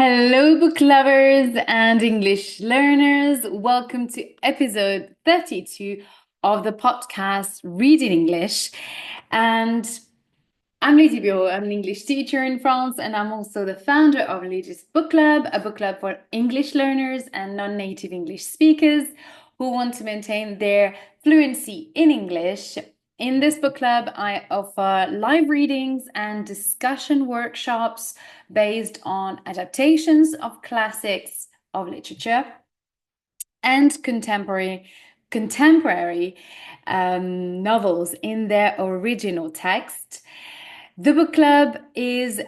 Hello, book lovers and English learners. Welcome to episode 32 of the podcast Reading English. And I'm Lizzie Bio. I'm an English teacher in France, and I'm also the founder of Lydgate's Book Club, a book club for English learners and non-native English speakers who want to maintain their fluency in English. In this book club, I offer live readings and discussion workshops based on adaptations of classics of literature and contemporary novels in their original text. The book club is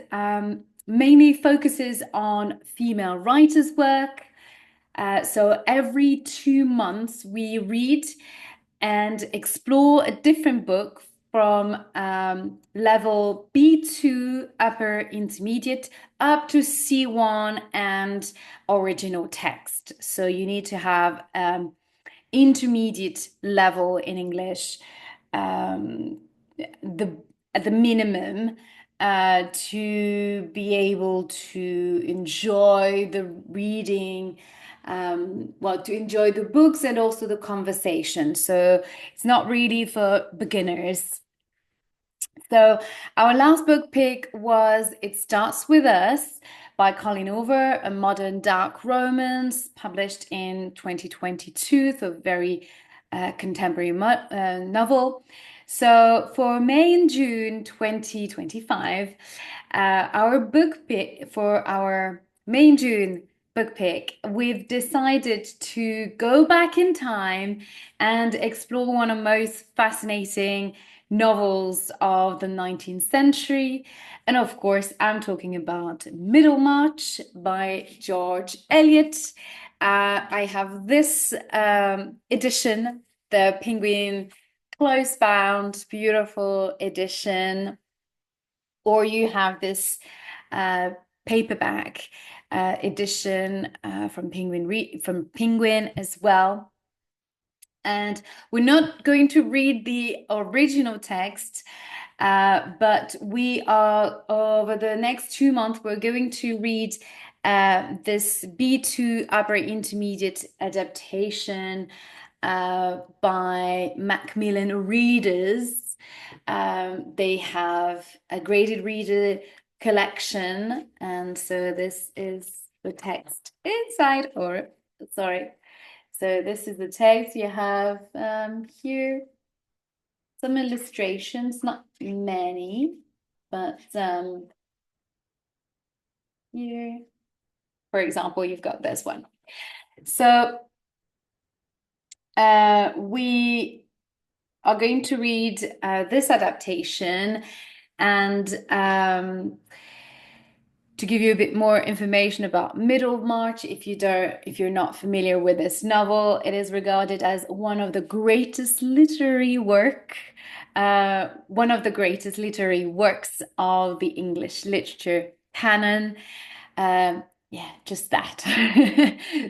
mainly focuses on female writers' work. So every 2 months we read and explore a different book from level B2 upper intermediate up to C1 and original text. So you need to have intermediate level in English, at the minimum, to be able to enjoy the reading, to enjoy the books and also the conversation. So it's not really for beginners. So our last book pick was It Starts With Us by Colleen Hoover, a modern dark romance published in 2022, so very contemporary novel. So for May and June 2025, our book pick for our May and June book pick, we've decided to go back in time and explore one of the most fascinating novels of the 19th century. And of course, I'm talking about Middlemarch by George Eliot. I have this edition, the Penguin close bound, beautiful edition, or you have this paperback edition from Penguin as well. And we're not going to read the original text, but we are, over the next 2 months, we're going to read this B2 upper intermediate adaptation by Macmillan Readers. They have a graded reader collection, and so this is the text inside, or sorry. So this is the text. You have here some illustrations, not many, but here, for example, you've got this one. So we are going to read this adaptation, and to give you a bit more information about Middlemarch, if you're not familiar with this novel, it is regarded as one of the greatest literary works of the English literature canon. Yeah, just that.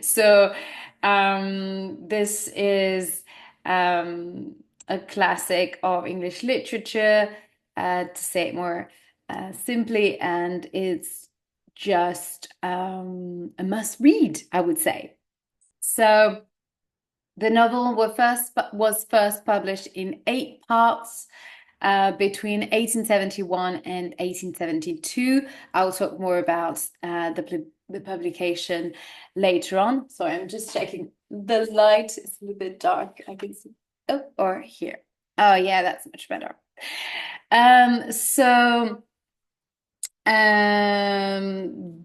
So this is a classic of English literature, to say it more simply, and it's just a must read, I would say. So the novel was first published in 8 parts between 1871 and 1872. I'll talk more about the publication later on. Sorry, I'm just checking the light. It's a little bit dark. I can see. Oh, or here. Oh, yeah, that's much better. So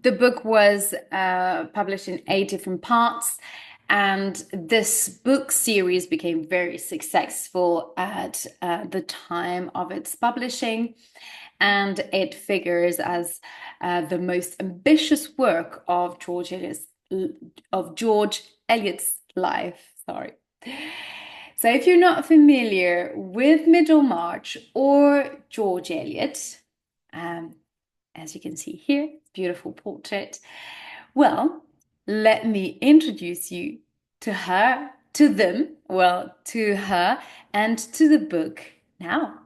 the book was published in 8 different parts, and this book series became very successful at the time of its publishing, and it figures as the most ambitious work of George Eliot's life. Sorry. So if you're not familiar with Middlemarch or George Eliot, as you can see here, beautiful portrait. Well, let me introduce you to her, to her and to the book now.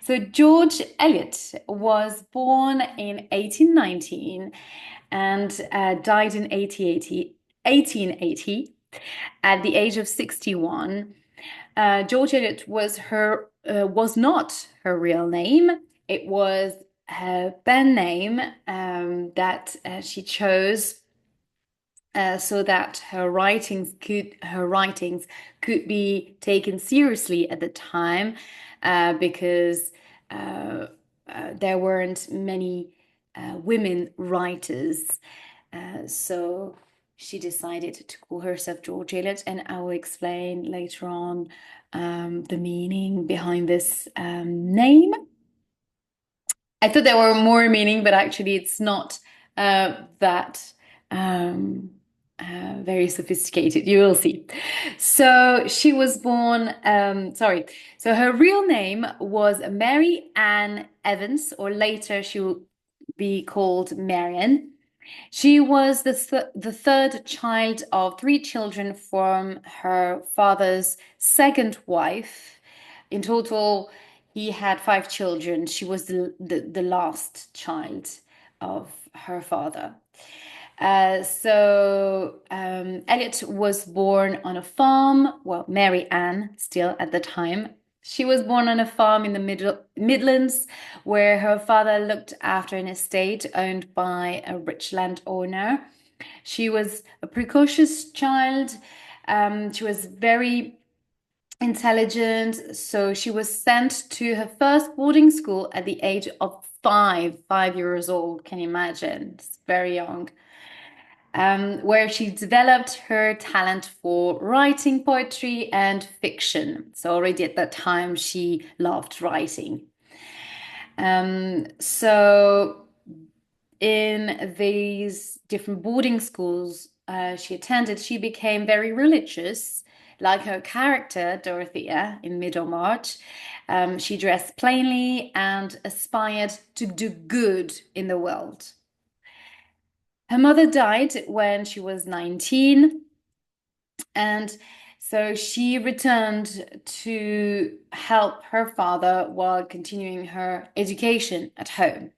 So George Eliot was born in 1819 and died in 1880 at the age of 61. George Eliot was not her real name. It was her pen name that she chose so that her writings could be taken seriously at the time, because uh, there weren't many women writers. So she decided to call herself George Eliot, and I will explain later on the meaning behind this name. I thought there were more meaning, but actually it's not that um, very sophisticated. You will see. So she was born, so her real name was Mary Ann Evans, or later she will be called Marian. She was the third child of three children from her father's second wife. In total, he had five children. She was the last child of her father. Elliot was born on a farm. Well, Mary Ann, still at the time. She was born on a farm in the Midlands, where her father looked after an estate owned by a rich landowner. She was a precocious child. She was very intelligent, so she was sent to her first boarding school at the age of 5 years old. Can you imagine? It's very young. Where she developed her talent for writing poetry and fiction. So already at that time, she loved writing. So in these different boarding schools she attended, she became very religious, like her character, Dorothea, in Middlemarch. She dressed plainly and aspired to do good in the world. Her mother died when she was 19, and so she returned to help her father while continuing her education at home.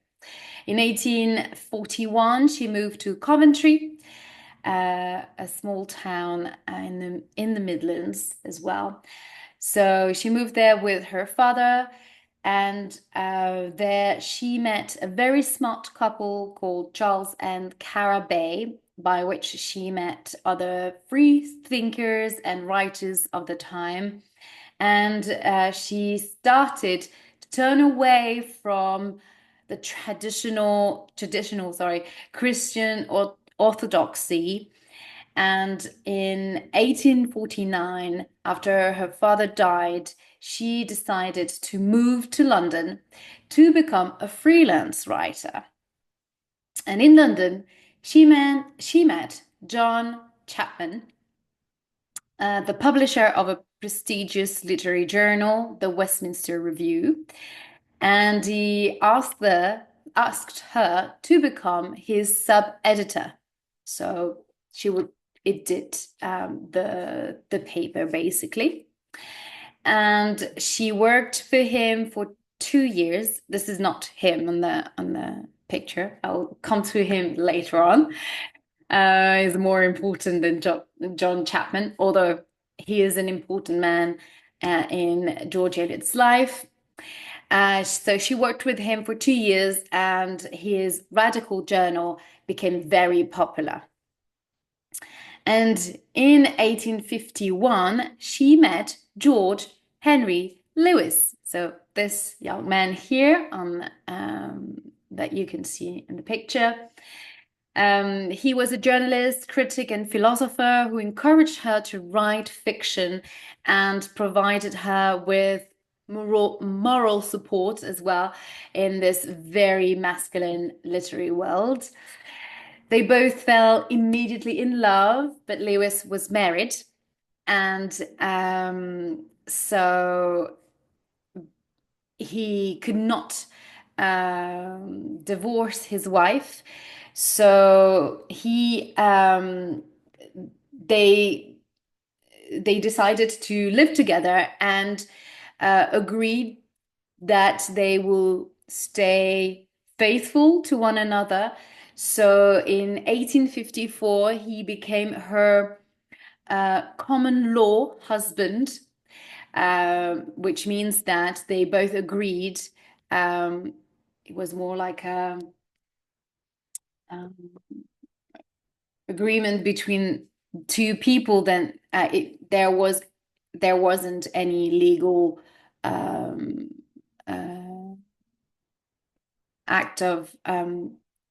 In 1841, she moved to Coventry, a small town in the Midlands as well. So she moved there with her father, and there she met a very smart couple called Charles and Cara Bay, by which she met other free thinkers and writers of the time. And she started to turn away from the traditional Christian or orthodoxy. And in 1849, after her father died, she decided to move to London to become a freelance writer. And in London, she met John Chapman, the publisher of a prestigious literary journal, the Westminster Review, and he asked her to become his sub-editor. So she would edit the paper basically. And she worked for him for 2 years. This is not him on the picture. I'll come to him later on. Is more important than John Chapman, although he is an important man in George Eliot's life. So she worked with him for 2 years, and his radical journal became very popular. And in 1851, she met George Henry Lewes. So this young man here on that you can see in the picture. He was a journalist, critic, and philosopher who encouraged her to write fiction and provided her with moral support as well in this very masculine literary world. They both fell immediately in love, but Lewis was married, and so he could not divorce his wife. So they decided to live together and agreed that they will stay faithful to one another. So in 1854, he became her common law husband, which means that they both agreed. Um, it was more like a um, agreement between two people. Then there wasn't any legal um, uh, act of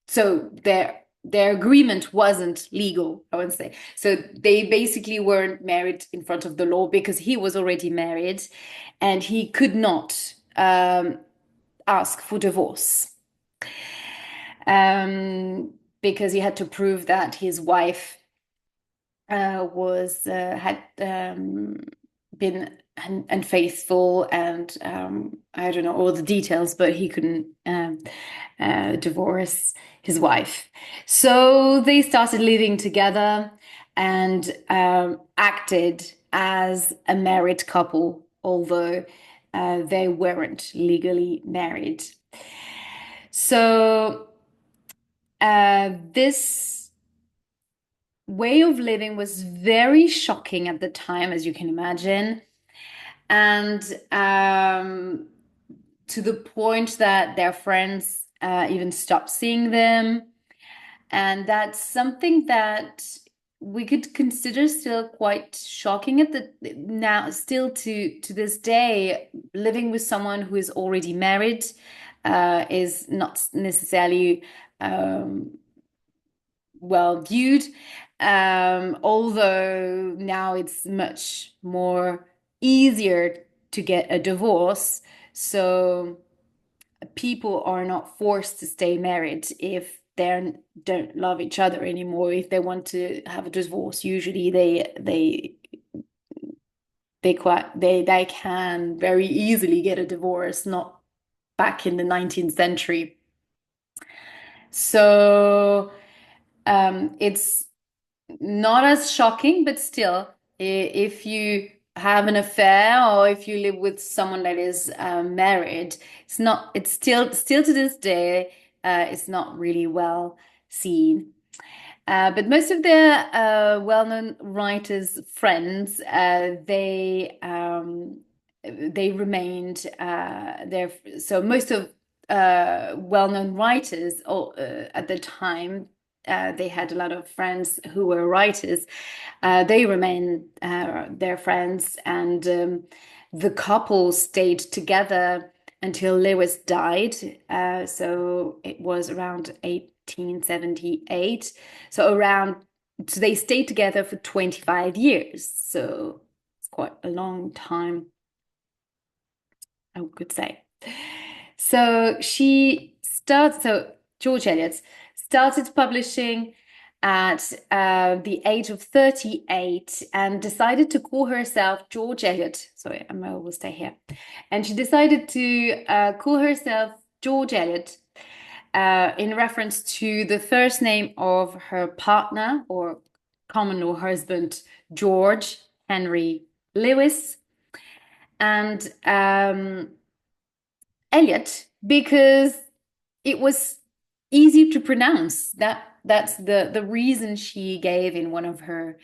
so their agreement wasn't legal, I would say. So they basically weren't married in front of the law because he was already married and he could not ask for divorce because he had to prove that his wife was had been unfaithful and I don't know all the details, but he couldn't divorce his wife. So they started living together and acted as a married couple, although they weren't legally married. So this way of living was very shocking at the time, as you can imagine. And to the point that their friends even stopped seeing them. And that's something that we could consider still quite shocking at the now, still to this day, living with someone who is already married is not necessarily well viewed. Although now it's much more easier to get a divorce. So people are not forced to stay married if they don't love each other anymore. If they want to have a divorce, usually they can very easily get a divorce, not back in the 19th century. So it's not as shocking, but still, if you have an affair or if you live with someone that is married, it's still to this day, it's not really well seen. But most of their well-known writers' friends, they remained there. So most of well-known writers at the time, they had a lot of friends who were writers. They remained their friends, and the couple stayed together until Lewis died. So it was around 1878. So they stayed together for 25 years. So it's quite a long time, I could say. So George Eliot started publishing at the age of 38 and decided to call herself George Eliot. Sorry, I will stay here. And she decided to call herself George Eliot in reference to the first name of her partner or common law husband, George Henry Lewis, and Eliot because it was easy to pronounce. That's the reason she gave in one of her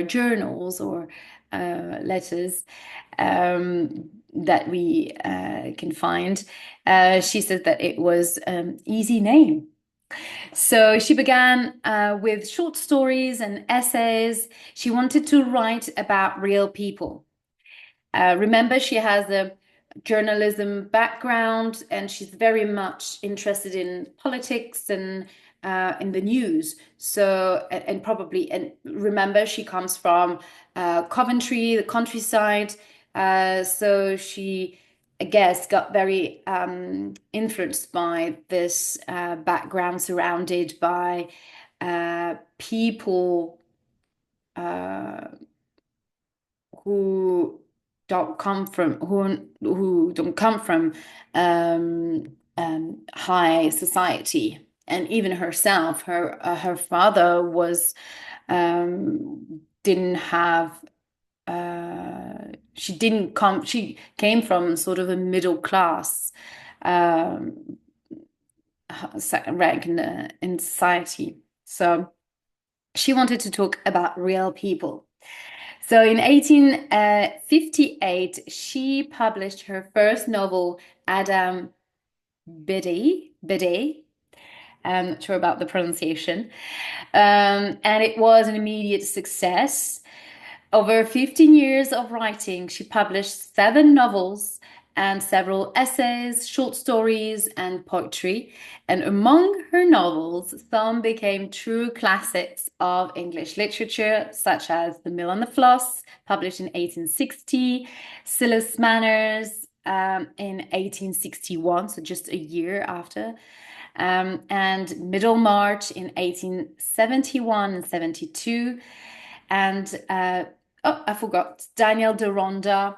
journals or letters that we can find. She said that it was an easy name. So she began with short stories and essays. She wanted to write about real people. Remember, she has a journalism background and she's very much interested in politics and in the news. So, and probably, and remember, she comes from Coventry, the countryside. So she, I guess, got very influenced by this background surrounded by people who who don't come from high society, and even herself, her father was didn't have she didn't come she came from sort of a middle class um, second rank in society. So she wanted to talk about real people. So in 1858, she published her first novel, Adam Bede. I'm not sure about the pronunciation. And it was an immediate success. Over 15 years of writing, she published 7 novels and several essays, short stories, and poetry. And among her novels, some became true classics of English literature, such as The Mill on the Floss, published in 1860, Silas Manners in 1861, so just a year after, and Middlemarch in 1871 and 72. And oh, I forgot, Daniel Deronda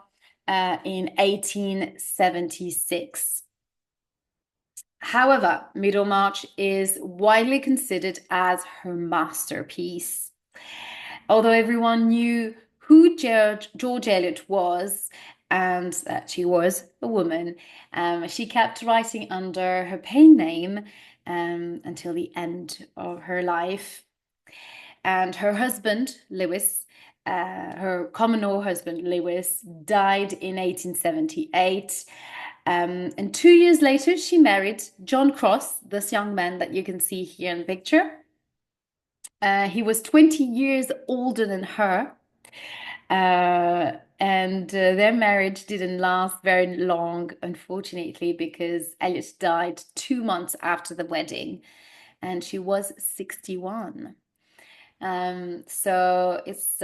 in 1876. However, Middlemarch is widely considered as her masterpiece. Although everyone knew who George Eliot was and that she was a woman, she kept writing under her pen name until the end of her life. And her husband, Lewis, her common law husband, Lewis, died in 1878. And 2 years later, she married John Cross, this young man that you can see here in the picture. He was 20 years older than her. And their marriage didn't last very long, unfortunately, because Elliot died 2 months after the wedding, and she was 61. So it's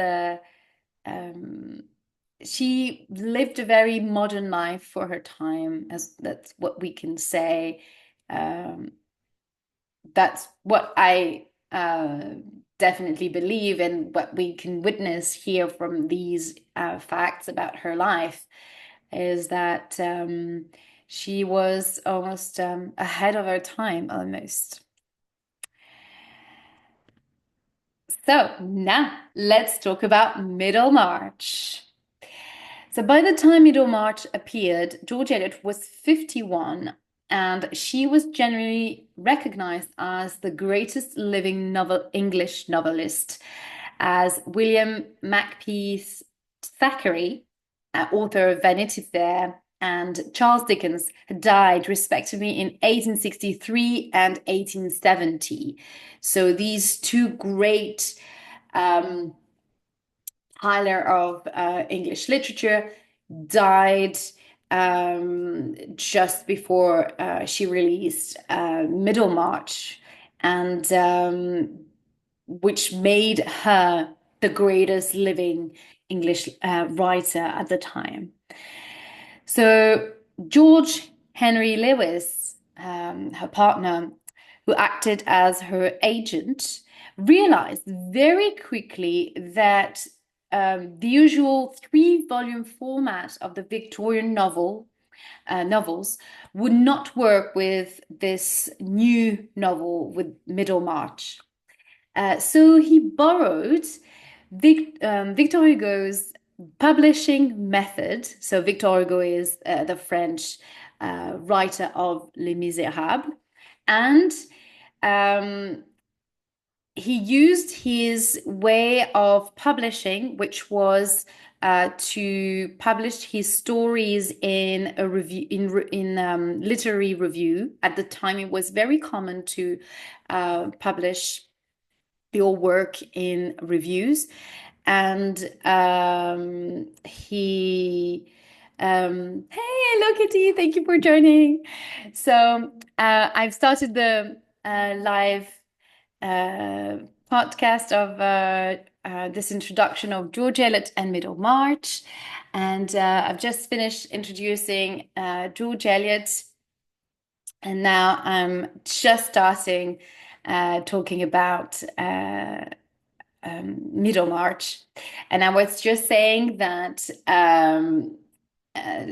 she lived a very modern life for her time, as that's what we can say. That's what I definitely believe, and what we can witness here from these facts about her life is that she was almost ahead of her time, almost. So now let's talk about Middlemarch. So by the time Middlemarch appeared, George Eliot was 51, and she was generally recognized as the greatest living English novelist, as William Makepeace Thackeray, author of Vanity Fair, and Charles Dickens had died respectively in 1863 and 1870. So these two great pillar of English literature died just before she released Middlemarch, and which made her the greatest living English writer at the time. So George Henry Lewis, her partner, who acted as her agent, realized very quickly that the usual 3-volume format of the Victorian novels would not work with this new novel with Middlemarch. So he borrowed Victor Hugo's publishing method. So Victor Hugo is the French writer of Les Miserables, and he used his way of publishing, which was to publish his stories in a review, in literary review. At the time, it was very common to publish your work in reviews, and hey, hello Kitty, thank you for joining. So I've started the live podcast of this introduction of George Eliot and Middlemarch, and I've just finished introducing George Eliot, and now I'm just starting talking about Middlemarch. And I was just saying that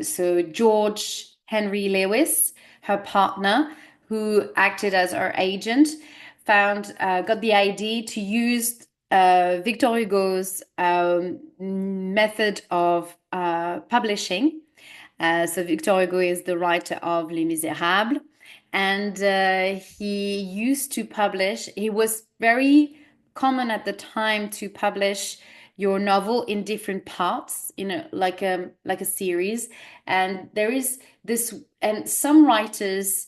so George Henry Lewis, her partner, who acted as her agent, got the idea to use Victor Hugo's method of publishing. So Victor Hugo is the writer of Les Miserables, And he used to publish, he was very common at the time to publish your novel in different parts, like a series. And there is this, and some writers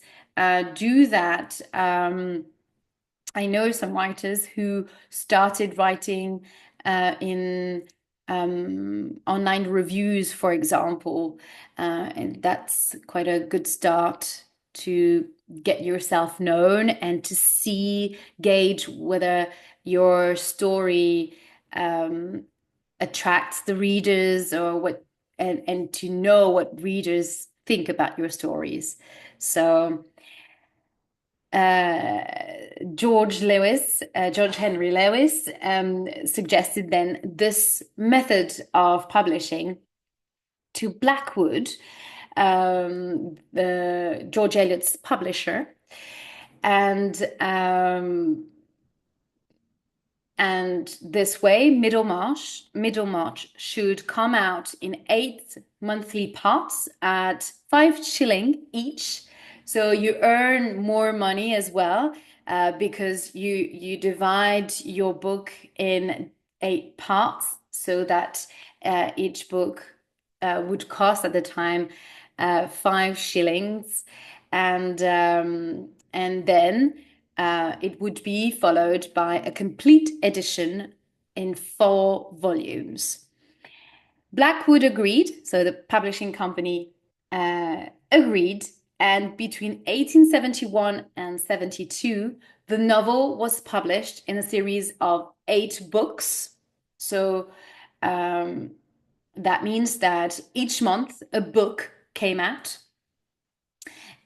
do that. I know some writers who started writing in online reviews, for example, and that's quite a good start to get yourself known and to gauge whether your story attracts the readers or what, and to know what readers think about your stories. So uh, George Henry Lewis, suggested then this method of publishing to Blackwood, George Eliot's publisher, and and this way, Middlemarch should come out in 8 monthly parts at 5 shilling each. So you earn more money as well, because you divide your book in 8 parts, so that each book would cost at the time 5 shillings, and then it would be followed by a complete edition in 4 volumes. Blackwood agreed, so the publishing company agreed, and between 1871 and 72, the novel was published in a series of 8 books. So that means that each month a book came out.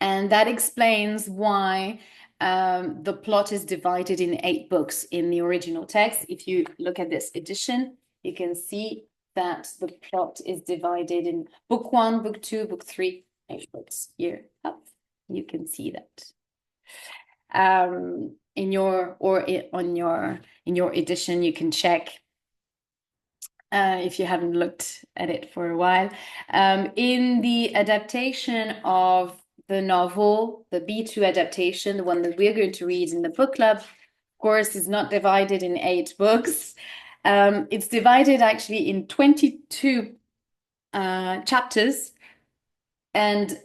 And that explains why the plot is divided in 8 books in the original text. If you look at this edition, you can see that the plot is divided in book 1, book 2, book 3, 8 books. Here up, you can see that. In your edition, you can check if you haven't looked at it for a while. In the adaptation of the novel, the B2 adaptation, the one that we're going to read in the book club, of course, is not divided in 8 books. It's divided actually in 22 chapters, and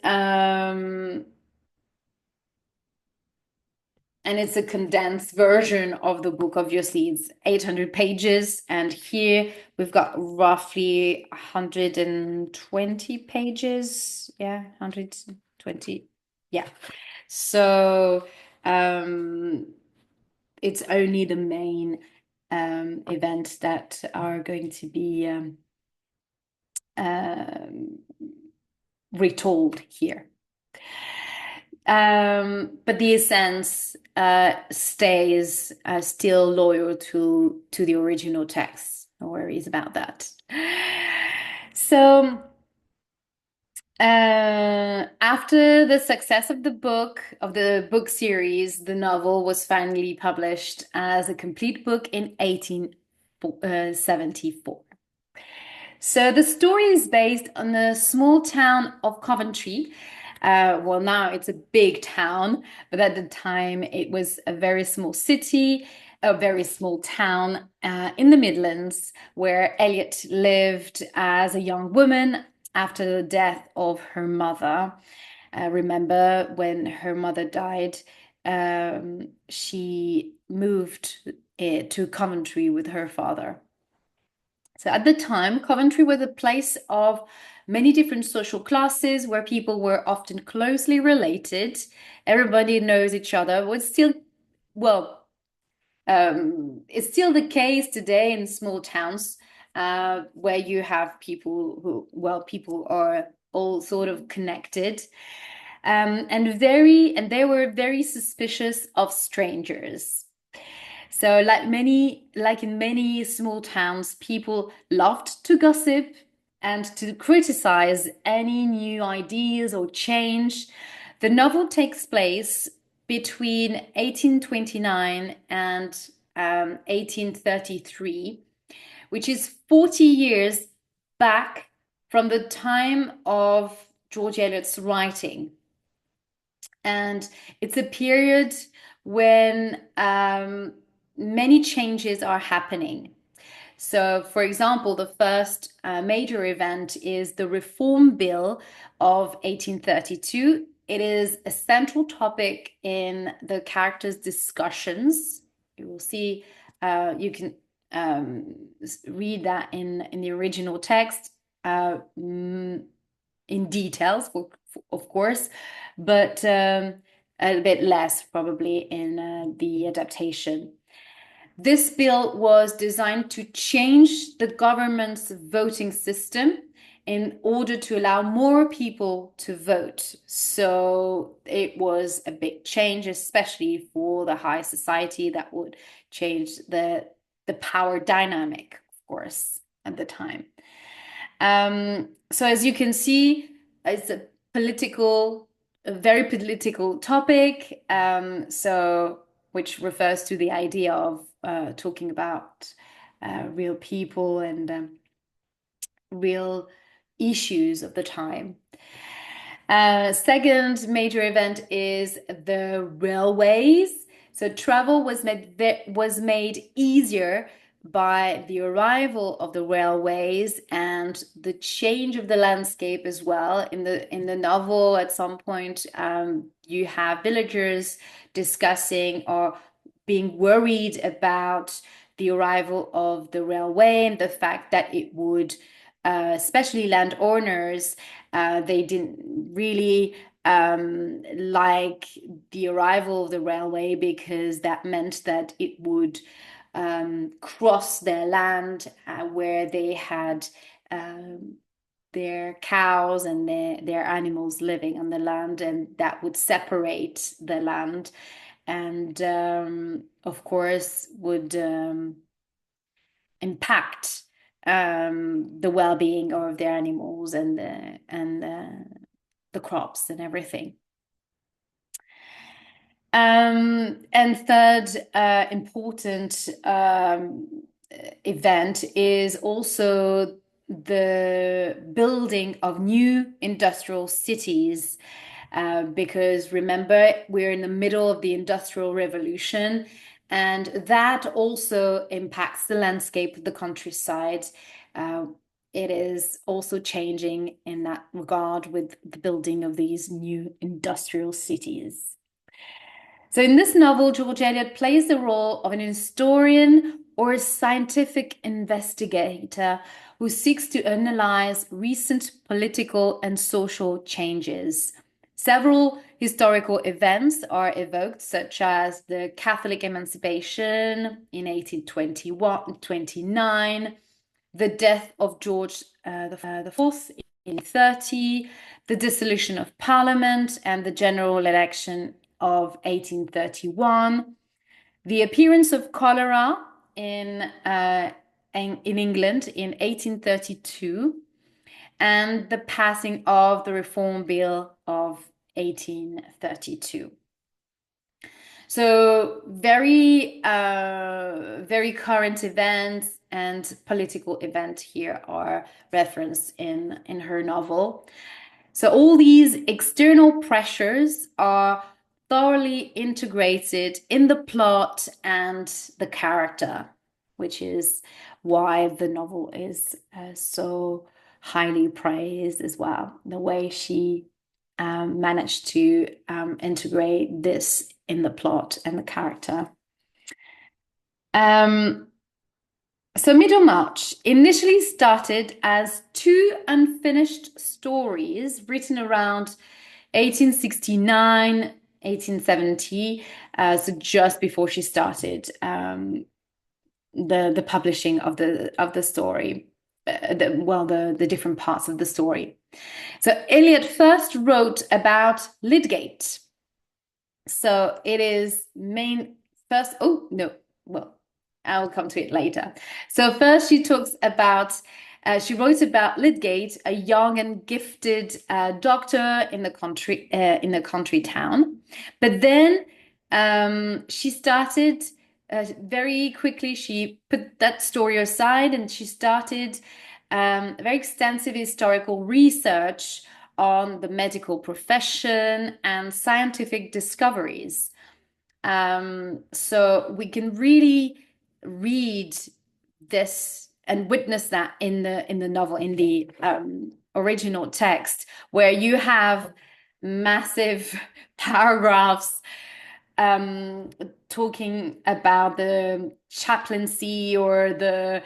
it's a condensed version of the book. Obviously, it's 800 pages, and here we've got roughly 120 pages. Yeah, 120. Yeah. So it's only the main events that are going to be retold here. But the essence stays still loyal to the original text. No worries about that. So after the success of the book series, the novel was finally published as a complete book in 1874. So the story is based on the small town of Coventry. Well, now it's a big town, but at the time it was a very small city, a very small town in the Midlands, where Eliot lived as a young woman after the death of her mother. Remember, when her mother died, she moved to Coventry with her father. So at the time, Coventry was a place of many different social classes where people were often closely related. Everybody knows each other. It's still, well, it's still the case today in small towns where you have people who, well, people are all sort of connected. And they were very suspicious of strangers. So like in many small towns, people loved to gossip and to criticize any new ideas or change. The novel takes place between 1829 and 1833, which is 40 years back from the time of George Eliot's writing. And it's a period when many changes are happening. So, for example, the first major event is the Reform Bill of 1832. It is a central topic in the characters' discussions. You will see, you can read that in the original text in details, of course, but a bit less probably in the adaptation. This bill was designed to change the government's voting system in order to allow more people to vote. So it was a big change, especially for the high society. That would change the power dynamic, of course, at the time. So as you can see, it's a very political topic. So which refers to the idea of talking about real people and real issues of the time. Second major event is the railways. So travel was made easier by the arrival of the railways and the change of the landscape as well. In the novel, at some point, you have villagers discussing or being worried about the arrival of the railway and the fact that it would, especially landowners, they didn't really like the arrival of the railway because that meant that it would cross their land where they had their cows and their animals living on the land, and that would separate the land and of course would impact the well-being of their animals and the crops and everything. And third important event is also the building of new industrial cities. Because remember, we're in the middle of the Industrial Revolution, and that also impacts the landscape of the countryside. It is also changing in that regard with the building of these new industrial cities. So in this novel, George Eliot plays the role of an historian or a scientific investigator who seeks to analyze recent political and social changes. Several historical events are evoked, such as the Catholic Emancipation in 1829, the death of George IV in 1830, the dissolution of Parliament and the general election of 1831, the appearance of cholera in England in 1832, and the passing of the Reform Bill of 1832. So very current events and political events here are referenced in her novel. So all these external pressures are thoroughly integrated in the plot and the character, which is why the novel is so highly praised as well. The way she managed to integrate this in the plot and the character. So Middlemarch initially started as two unfinished stories written around 1869, 1870, so just before she started the publishing of the story, the different parts of the story. So Eliot first wrote about Lydgate. So it is I'll come to it later. So first she talks about, she wrote about Lydgate, a young and gifted doctor in the country town. But then she started very quickly, she put that story aside and she started very extensive historical research on the medical profession and scientific discoveries. So we can really read this and witness that in the novel, in the original text, where you have massive paragraphs um, talking about the chaplaincy or the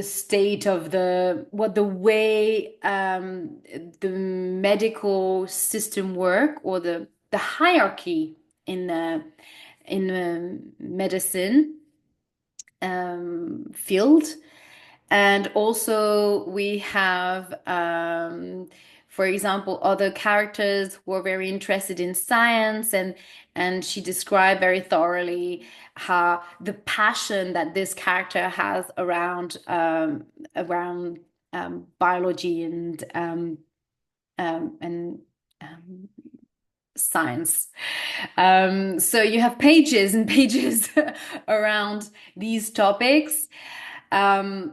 state of the way the medical system work, or the hierarchy in the medicine field. And also we have, for example, other characters who are very interested in science, and she described very thoroughly how the passion that this character has around biology and science. So you have pages and pages around these topics,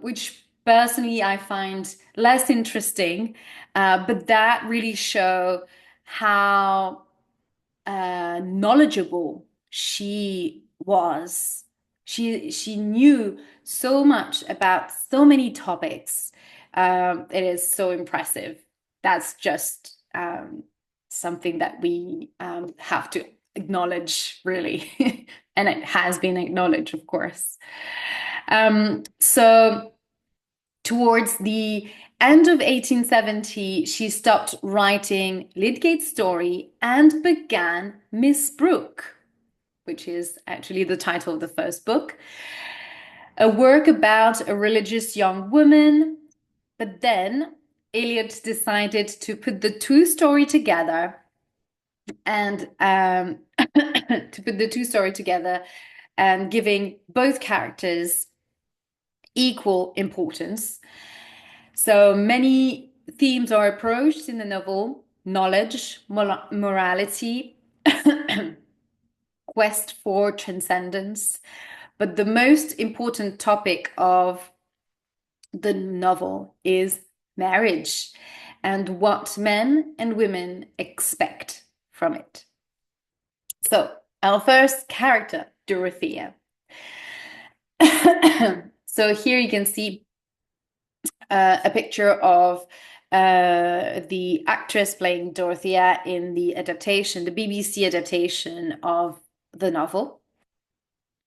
which personally I find less interesting, but that really show how knowledgeable she was. She knew so much about so many topics. It is so impressive. That's just something that we have to acknowledge, really. And it has been acknowledged, of course. So towards the end of 1870, she stopped writing Lydgate's story and began Miss Brooke, which is actually the title of the first book, a work about a religious young woman. But then Eliot decided to put the two story together and to put the two story together and giving both characters equal importance. So many themes are approached in the novel: knowledge, morality, quest for transcendence. But the most important topic of the novel is marriage and what men and women expect from it. So our first character, Dorothea. So here you can see a picture of the actress playing Dorothea in the adaptation, the BBC adaptation of the novel.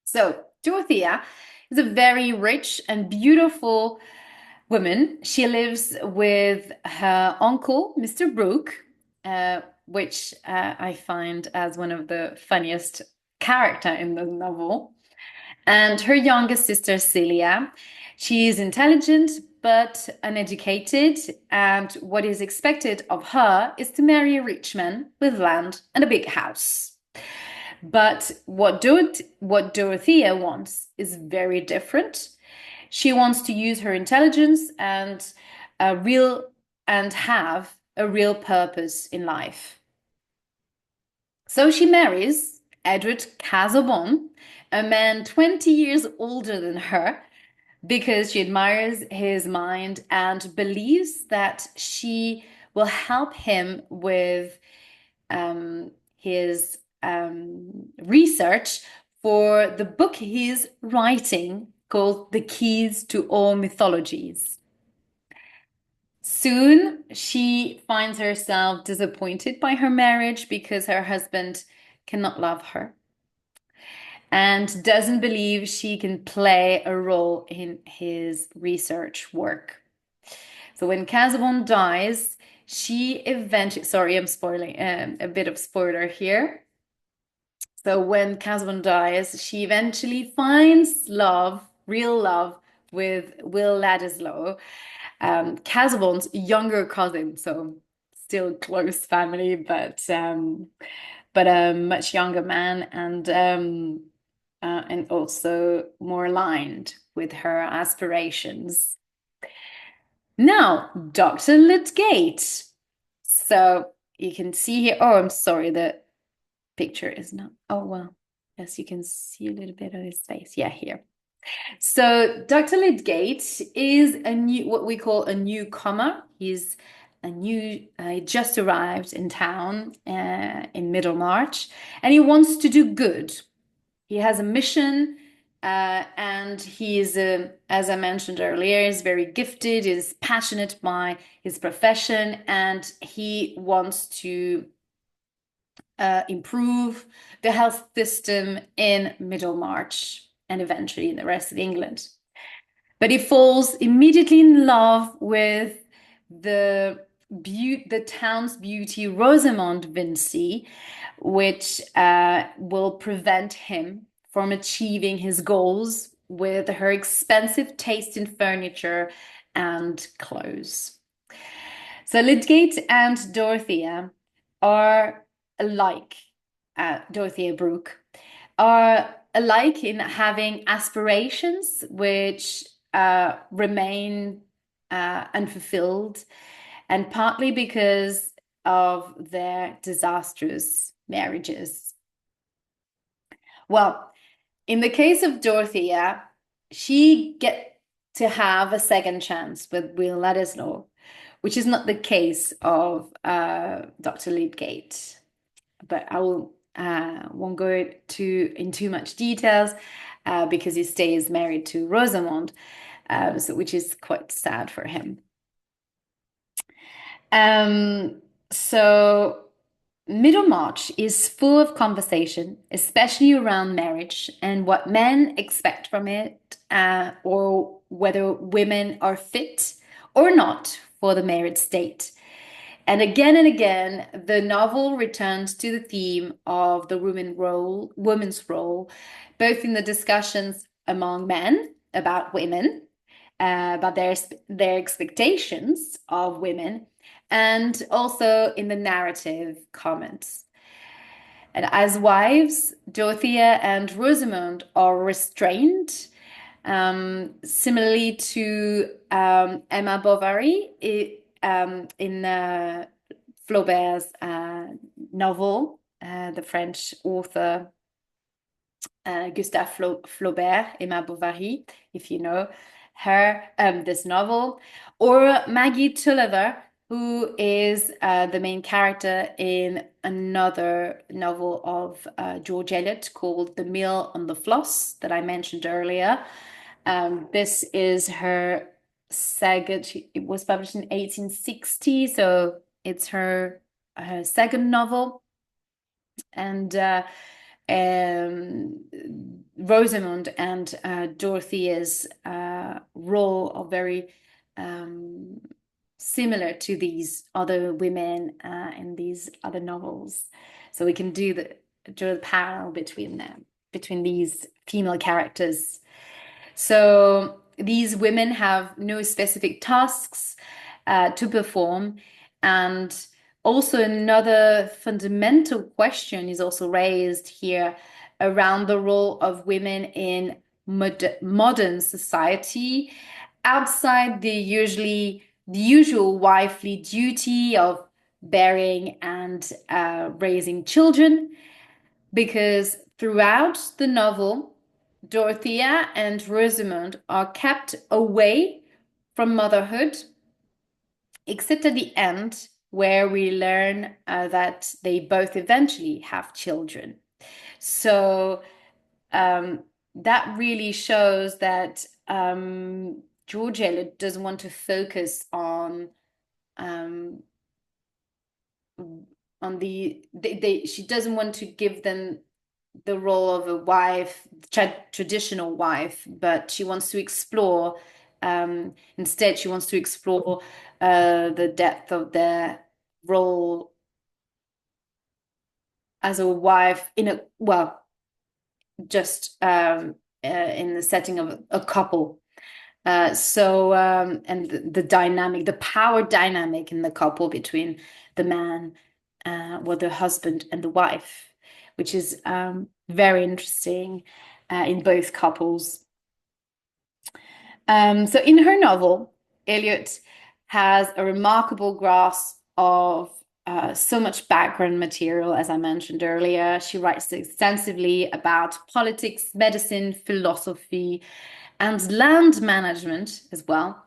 So Dorothea is a very rich and beautiful woman. She lives with her uncle, Mr. Brooke, which I find as one of the funniest character in the novel, and her younger sister, Celia. She is intelligent but uneducated, and what is expected of her is to marry a rich man with land and a big house. But what Dorothea wants is very different. She wants to use her intelligence and have a real purpose in life. So she marries Edward Casaubon, a man 20 years older than her, because she admires his mind and believes that she will help him with his research for the book he's writing called The Keys to All Mythologies. Soon, she finds herself disappointed by her marriage because her husband cannot love her and doesn't believe she can play a role in his research work. So when Casaubon dies, she eventually, sorry, I'm spoiling a bit of spoiler here. So when Casaubon dies, she eventually finds love, real love, with Will Ladislaw, Casaubon's younger cousin. So still close family, but a much younger man, and also more aligned with her aspirations. Now, Dr. Lydgate. So you can see here. Oh, I'm sorry, the picture is not. Oh, well, yes, you can see a little bit of his face. Yeah, here. So Dr. Lydgate is what we call a newcomer. He's he just arrived in town in Middlemarch, and he wants to do good. He has a mission, and he is, as I mentioned earlier, is very gifted, is passionate by his profession, and he wants to improve the health system in Middlemarch and eventually in the rest of England. But he falls immediately in love with the town's beauty, Rosamond Vincy, which will prevent him from achieving his goals with her expensive taste in furniture and clothes. So Lydgate and Dorothea are alike, Dorothea Brooke, are alike in having aspirations which remain unfulfilled, and partly because of their disastrous marriages. Well, in the case of Dorothea, she get to have a second chance with Will Ladislaw, which is not the case of Dr. Lydgate. But I won't go in too much details because he stays married to Rosamond, which is quite sad for him. So Middlemarch is full of conversation, especially around marriage and what men expect from it, or whether women are fit or not for the married state. And again, the novel returns to the theme of the woman's role, both in the discussions among men about women, about their expectations of women, and also in the narrative comments. And as wives, Dorothea and Rosamond are restrained, similarly to Emma Bovary in Flaubert's novel, the French author Gustave Flaubert, Emma Bovary, if you know her, this novel, or Maggie Tulliver, who is the main character in another novel of George Eliot called The Mill on the Floss that I mentioned earlier. This is her second, it was published in 1860, so it's her second novel. And Rosamond and Dorothea's role are very similar to these other women in these other novels. So we can draw the parallel between them, between these female characters. So these women have no specific tasks to perform, and also another fundamental question is also raised here around the role of women in modern society outside the usual wifely duty of bearing and raising children, because throughout the novel, Dorothea and Rosamond are kept away from motherhood, except at the end, where we learn that they both eventually have children. So that really shows that George Eliot doesn't want to focus on she doesn't want to give them the role of a wife, traditional wife, but she wants to explore. Instead, she wants to explore the depth of their role as a wife just in the setting of a couple. And the dynamic, the power dynamic in the couple between the man, the husband and the wife, which is very interesting in both couples. So in her novel, Eliot has a remarkable grasp of so much background material, as I mentioned earlier. She writes extensively about politics, medicine, philosophy, and land management as well.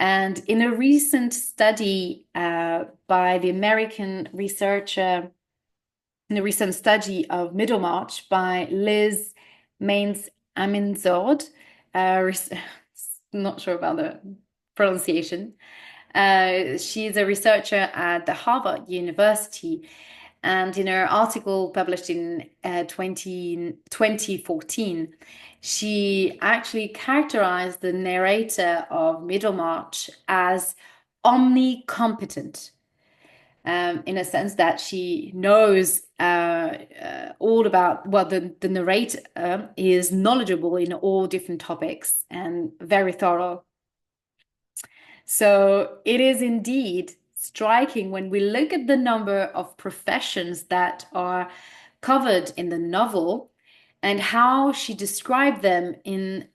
And in a recent study by the American researcher, in a recent study of Middlemarch by Liz Mains Aminzod, uh, not sure about the pronunciation. She's a researcher at the Harvard University. And in her article published in 2014, she actually characterized the narrator of Middlemarch as omnicompetent, in a sense that she knows all about, well, the narrator is knowledgeable in all different topics and very thorough. So it is indeed striking when we look at the number of professions that are covered in the novel and how she described them in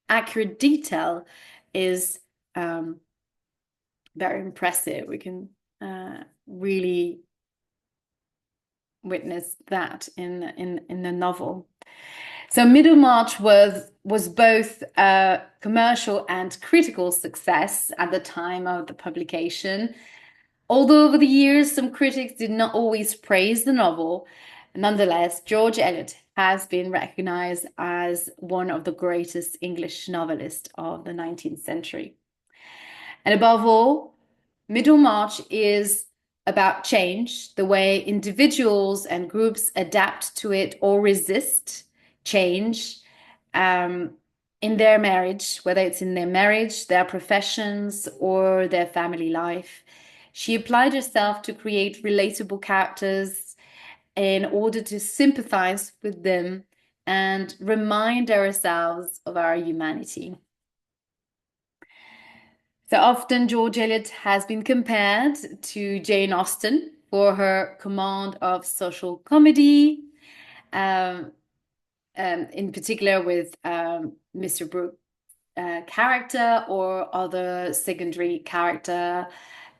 accurate detail is very impressive. We can really witness that in the novel. So Middlemarch was both a commercial and critical success at the time of the publication. Although over the years some critics did not always praise the novel, nonetheless, George Eliot has been recognized as one of the greatest English novelists of the 19th century. And above all, Middlemarch is about change, the way individuals and groups adapt to it or resist change in their marriage, whether it's in their marriage, their professions, or their family life. She applied herself to create relatable characters in order to sympathize with them and remind ourselves of our humanity. So often George Eliot has been compared to Jane Austen for her command of social comedy, um, in particular with Mr. Brooke character or other secondary character,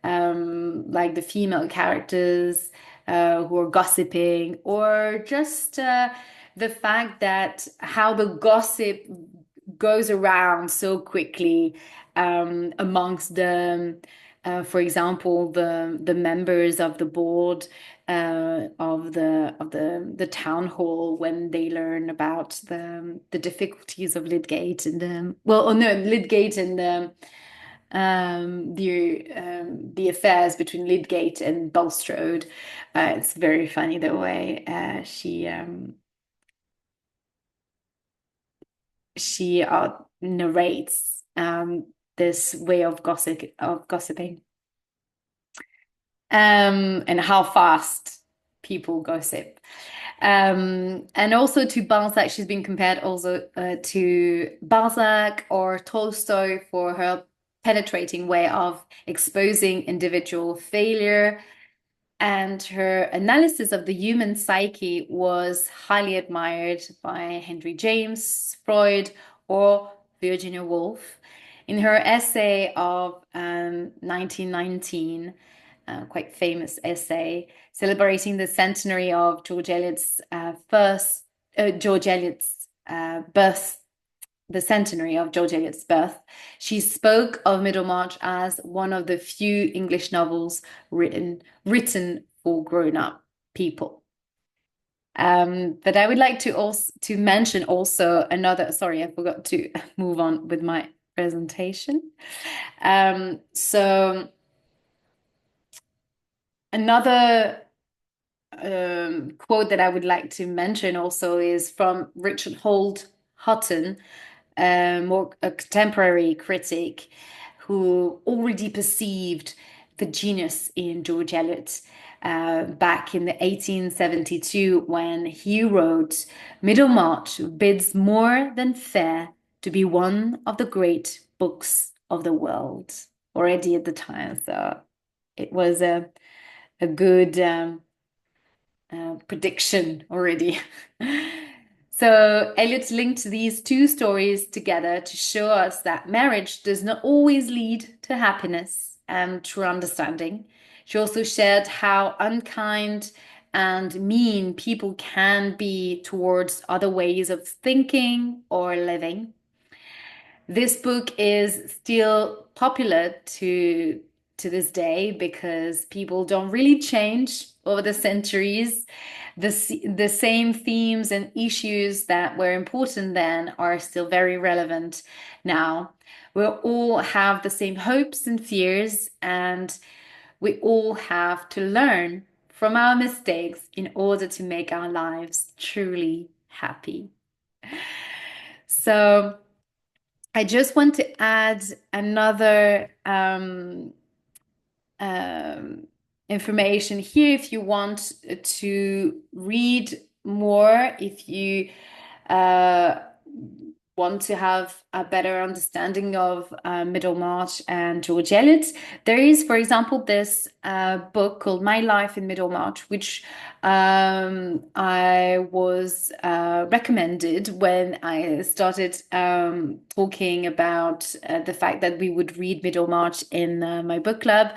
like the female characters who are gossiping, or just the fact that how the gossip goes around so quickly amongst the, for example, the members of the board of the town hall when they learn about the difficulties of Lydgate and Lydgate and the affairs between Lydgate and Bulstrode. It's very funny the way she narrates this way of gossiping, and how fast people gossip. And also to Balzac, she's been compared also to Balzac or Tolstoy for her penetrating way of exposing individual failure. And her analysis of the human psyche was highly admired by Henry James, Freud, or Virginia Woolf. In her essay of 1919, quite famous essay, celebrating the centenary of George Eliot's birth, the centenary of George Eliot's birth, she spoke of Middlemarch as one of the few English novels written for grown-up people. But I would like to mention also another. Sorry, I forgot to move on with my presentation. So another quote that I would like to mention also is from Richard Holt Hutton, a contemporary critic who already perceived the genius in George Eliot back in the 1872 when he wrote, Middlemarch bids more than fair to be one of the great books of the world, already at the time. So it was a good prediction already. So Eliot linked these two stories together to show us that marriage does not always lead to happiness and true understanding. She also shared how unkind and mean people can be towards other ways of thinking or living. This book is still popular to this day because people don't really change over the centuries. The same themes and issues that were important then are still very relevant now. We all have the same hopes and fears, and we all have to learn from our mistakes in order to make our lives truly happy. So I just want to add another um, information here if you want to read more, if you uh, want to have a better understanding of Middlemarch and George Eliot. There is, for example, this book called My Life in Middlemarch, which I was recommended when I started talking about the fact that we would read Middlemarch in my book club.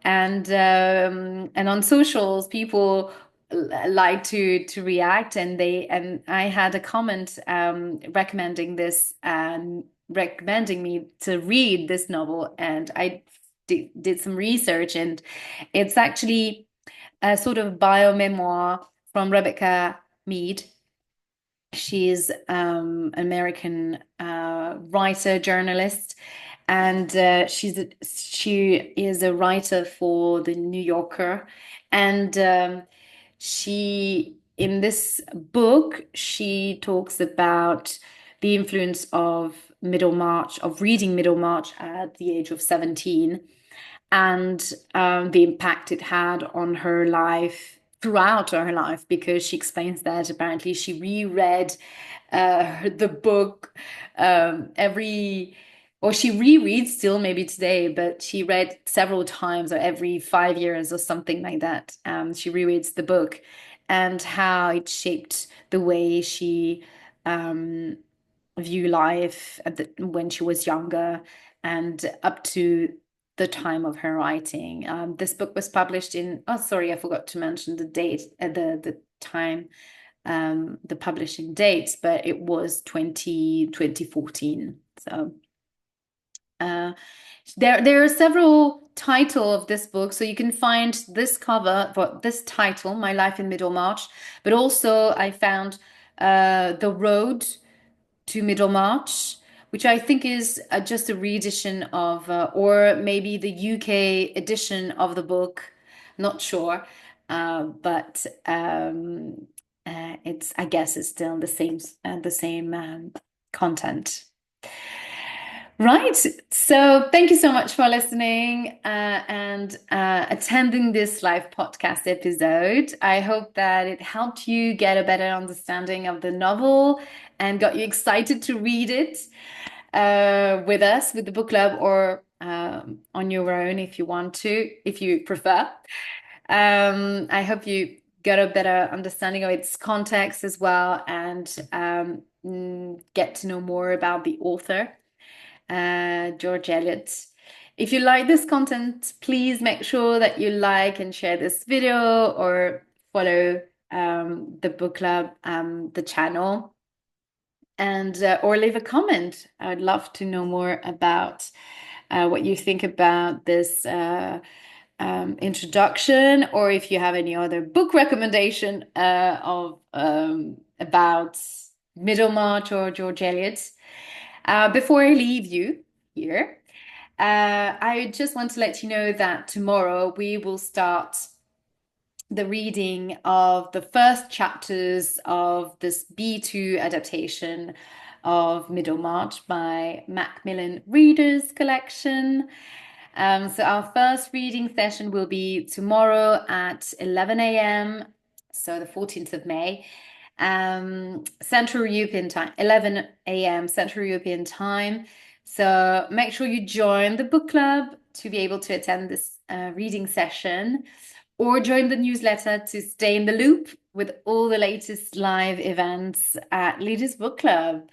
And on socials, people like to react, and I had a comment recommending this and recommending me to read this novel, and I did some research, and it's actually a sort of bio memoir from Rebecca Mead. She's an American writer, journalist, and she is a writer for the New Yorker. And she, in this book, she talks about the influence of Middlemarch, of reading Middlemarch at the age of 17, and the impact it had on her life throughout her life, because she explains that apparently she reread the book every, or she rereads still maybe today, but she read several times or every 5 years or something like that. She rereads the book and how it shaped the way she view life when she was younger and up to the time of her writing. This book was published in, oh, sorry, I forgot to mention the date, the time, the publishing dates, but it was 2014. So there are several titles of this book, so you can find this cover for this title, My Life in Middlemarch, but also I found The Road to Middlemarch, which I think is just a reedition of, or maybe the UK edition of the book. Not sure, but it's, I guess it's still the same content. Right. So thank you so much for listening and attending this live podcast episode. I hope that it helped you get a better understanding of the novel and got you excited to read it with us, with the book club, or on your own if you want to, if you prefer. I hope you got a better understanding of its context as well, and get to know more about the author. George Eliot. If you like this content, please make sure that you like and share this video, or follow the book club, the channel, and or leave a comment. I'd love to know more about what you think about this introduction, or if you have any other book recommendation of about Middlemarch or George Eliot. Before I leave you here, I just want to let you know that tomorrow we will start the reading of the first chapters of this B2 adaptation of Middlemarch by Macmillan Readers collection. So our first reading session will be tomorrow at 11 a.m., so the 14th of May, Central European time, 11 a.m. Central European time. So make sure you join the book club to be able to attend this reading session, or join the newsletter to stay in the loop with all the latest live events at Leaders Book Club.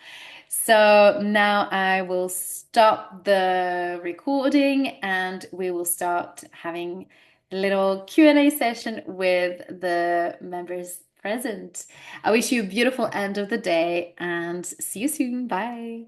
So now I will stop the recording and we will start having a little Q&A session with the members present. I wish you a beautiful end of the day and see you soon. Bye.